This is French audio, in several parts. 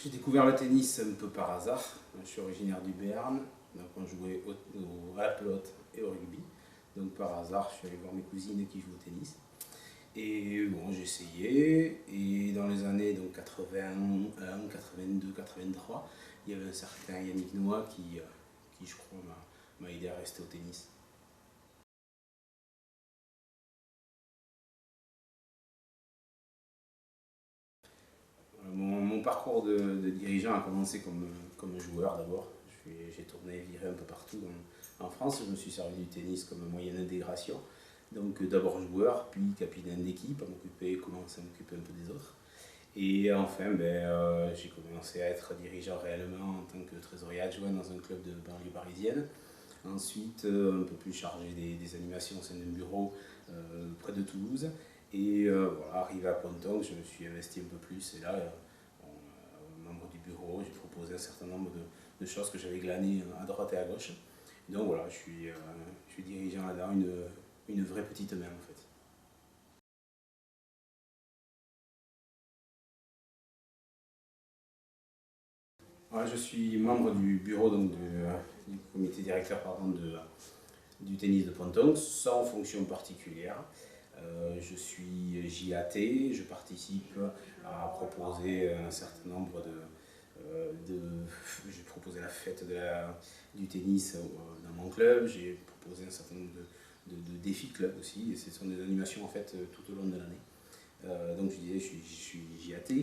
J'ai découvert le tennis un peu par hasard. Je suis originaire du Béarn, donc on jouait à la pelote et au rugby. Donc par hasard, je suis allé voir mes cousines qui jouent au tennis. Et bon, j'ai essayé, et dans les années donc 81, 82, 83, il y avait un certain Yannick Noah qui je crois, m'a aidé à rester au tennis. Mon parcours de dirigeant a commencé comme joueur d'abord. J'ai tourné, viré un peu partout en France. Je me suis servi du tennis comme moyen d'intégration. Donc d'abord joueur, puis capitaine d'équipe, commencer à m'occuper un peu des autres. Et enfin, j'ai commencé à être dirigeant réellement en tant que trésorier adjoint dans un club de banlieue parisienne. Ensuite, un peu plus chargé des animations au sein d'un bureau près de Toulouse. Et voilà, arrivé à Ponton, je me suis investi un peu plus. Et là, membre du bureau, j'ai proposé un certain nombre de choses que j'avais glanées à droite et à gauche. Donc voilà, je suis dirigeant là-dedans, une vraie petite main en fait. Ouais, je suis membre du bureau donc, du comité directeur pardon, du tennis de Ponton, sans fonction particulière. Je suis JAT, je participe à proposer un certain nombre j'ai proposé la fête du tennis dans mon club, j'ai proposé un certain nombre de défis club aussi, et ce sont des animations en fait tout au long de l'année. Donc je disais, je suis JAT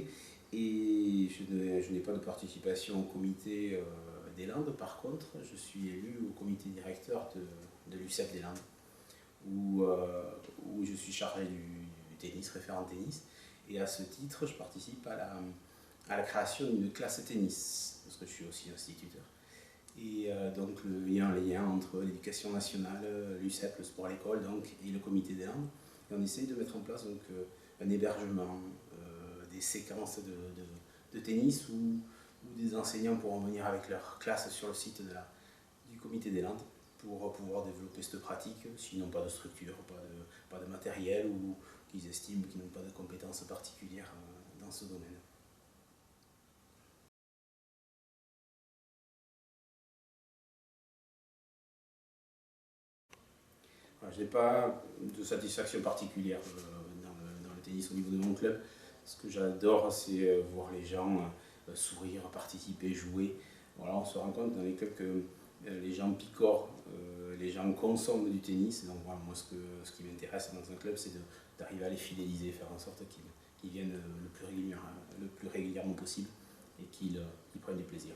et je n'ai pas de participation au comité des Landes. Par contre, je suis élu au comité directeur de l'UCEP des Landes, où je suis chargé du tennis, référent tennis. Et à ce titre, je participe à la création d'une classe tennis, parce que je suis aussi instituteur. Et donc il y a un lien entre l'éducation nationale, l'UCEP, le sport à l'école, et le comité des Landes. Et on essaye de mettre en place un hébergement, des séquences de tennis où des enseignants pourront venir avec leur classe sur le site du comité des Landes pour pouvoir développer cette pratique, s'ils n'ont pas de structure, pas de matériel ou qu'ils estiment qu'ils n'ont pas de compétences particulières dans ce domaine. Voilà, je n'ai pas de satisfaction particulière dans le tennis au niveau de mon club. Ce que j'adore, c'est voir les gens sourire, participer, jouer. Voilà, on se rend compte dans les clubs que les gens picorent, les gens consomment du tennis. Donc voilà, moi, ce qui m'intéresse dans un club, c'est d'arriver à les fidéliser, faire en sorte qu'ils viennent le plus régulièrement possible et qu'ils prennent du plaisir.